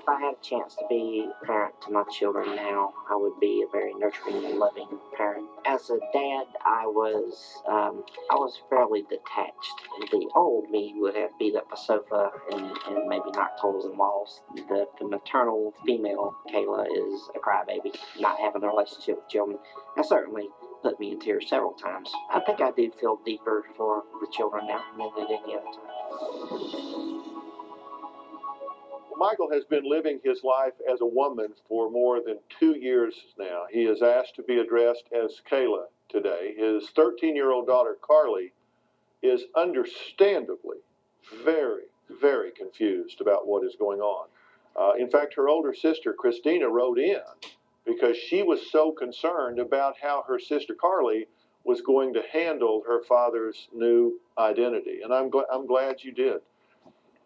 If I had a chance to be a parent to my children now, I would be a very nurturing and loving parent. As a dad, I was fairly detached. The old me would have beat up a sofa and maybe knocked holes in walls. The maternal female Kayla is a crybaby, not having a relationship with children. That certainly put me in tears several times. I think I do feel deeper for the children now than at any other time. Michael has been living his life as a woman for more than 2 years now. He is asked to be addressed as Kayla today. His 13-year-old daughter, Carly, is understandably very, very confused about what is going on. In fact, her older sister, Christina, wrote in because she was so concerned about how her sister, Carly, was going to handle her father's new identity. And I'm glad you did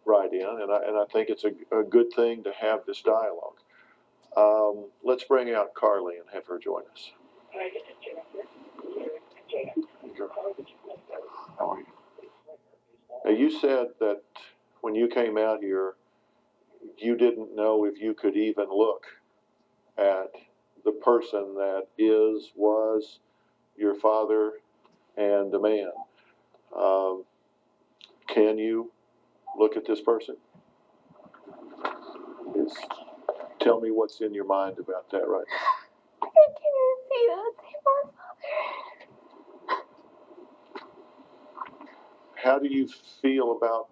write in, and I think it's a good thing to have this dialogue. Let's bring out Carly and have her join us. How are you? Now, you said that when you came out here, you didn't know if you could even look at the person that was your father and a man. Can you look at this person? Tell me what's in your mind about that right now. I can't even see that. It's my father. How do you feel about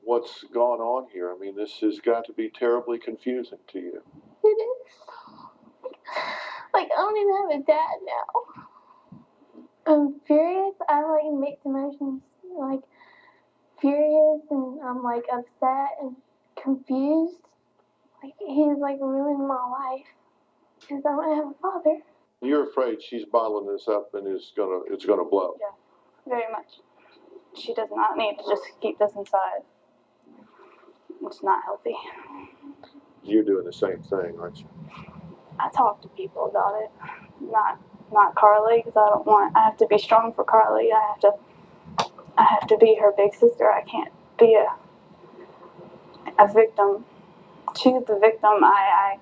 what's gone on here? I mean, this has got to be terribly confusing to you. It is. Like, I don't even have a dad now. I'm furious. I like mixed emotions. Like, furious and I'm like upset and confused. Like, he's like ruined my life because I don't have a father. You're afraid she's bottling this up and it's gonna blow. Yeah, very much. She does not need to just keep this inside. It's not healthy. You're doing the same thing, aren't you? I talk to people about it. Not Carly, because I have to be strong for Carly. I have to be her big sister. I can't be a victim. She's the victim. I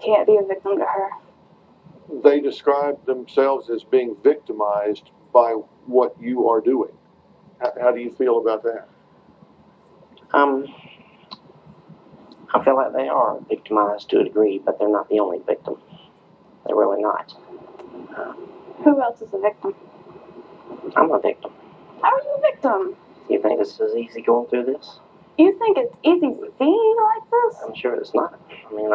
can't be a victim to her. They describe themselves as being victimized by what you are doing. How do you feel about that? I feel like they are victimized to a degree, but they're not the only victim. They're really not. Who else is a victim? I'm a victim. How are you a victim? You think this is easy going through this? You think it's easy being like this? I'm sure it's not. I mean,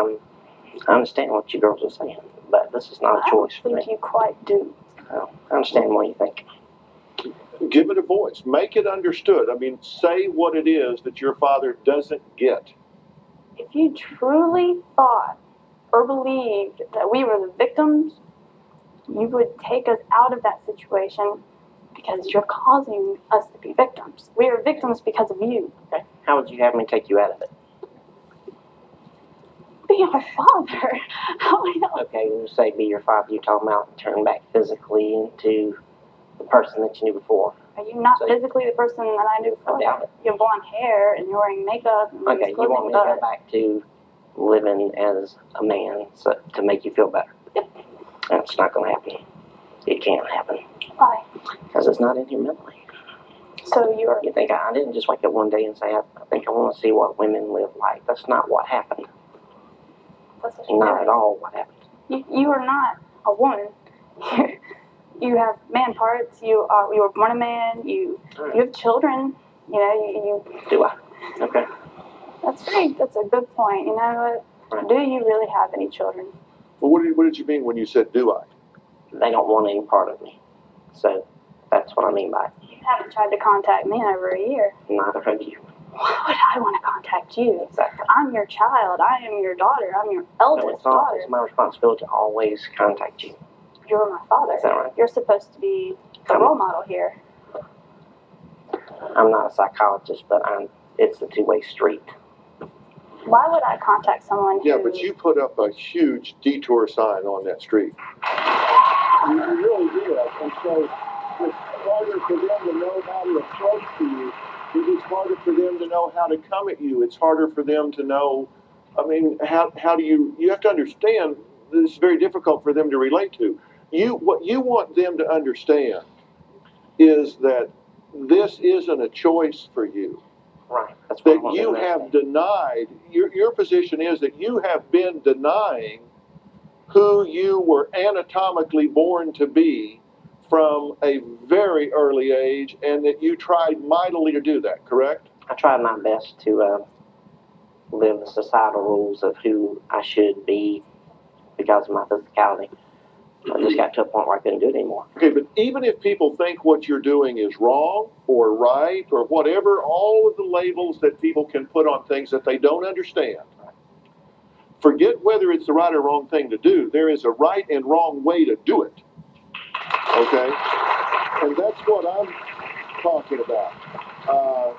I understand what you girls are saying, but this is not a choice for me. I think you quite do. I understand what you think. Give it a voice. Make it understood. I mean, say what it is that your father doesn't get. If you truly thought or believed that we were the victims, you would take us out of that situation because you're causing us to be victims. We are victims because of you. Okay. How would you have me take you out of it? Be our father. How else? Okay, when you say be your father, you're talking about turn back physically into the person that you knew before. Are you not physically the person that I knew before? I doubt it. You have blonde hair and you're wearing makeup. And okay, you want me to go back to living as a man to make you feel better? Yep. That's not going to happen. It can't happen. Why? Because it's not in here mentally. So you think I didn't just wake up one day and say, I think I want to see what women live like. That's not what happened. That's what not at all what happened. You are not a woman. You have man parts. You were born a man. You have children. You know you. Do I? Okay. That's right. That's a good point. You know what? Right. Do you really have any children? Well, what did you mean when you said do I? They don't want any part of me. So that's what I mean by it. You haven't tried to contact me in over a year. Neither have you. Why would I want to contact you? Exactly. I'm your child. I am your daughter. I'm your eldest daughter. It's my responsibility to always contact you. You're my father. Is that right? You're supposed to be the role model here. I'm not a psychologist, but it's a two-way street. Why would I contact someone who... Yeah, but you put up a huge detour sign on that street. You really did. And so with all harder for them to know how to approach you. It's harder for them to know how to come at you. It's harder for them to know, I mean, how do you have to understand this is very difficult for them to relate to. What you want them to understand is that this isn't a choice for you. Right. That's what I That want you them to have understand. denied, your position is that you have been denying who you were anatomically born to be from a very early age, and that you tried mightily to do that, correct? I tried my best to live the societal rules of who I should be because of my physicality. I just got to a point where I couldn't do it anymore. Okay, but even if people think what you're doing is wrong or right or whatever, all of the labels that people can put on things that they don't understand, forget whether it's the right or wrong thing to do. There is a right and wrong way to do it. Okay? And that's what I'm talking about.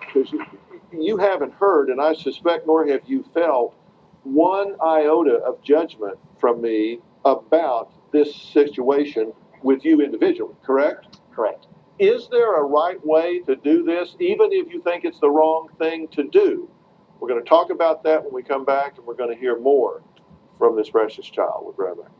Because you haven't heard, and I suspect nor have you felt, one iota of judgment from me about this situation with you individually, correct? Correct. Is there a right way to do this, even if you think it's the wrong thing to do? We're going to talk about that when we come back, and we're going to hear more from this precious child. We'll be right back.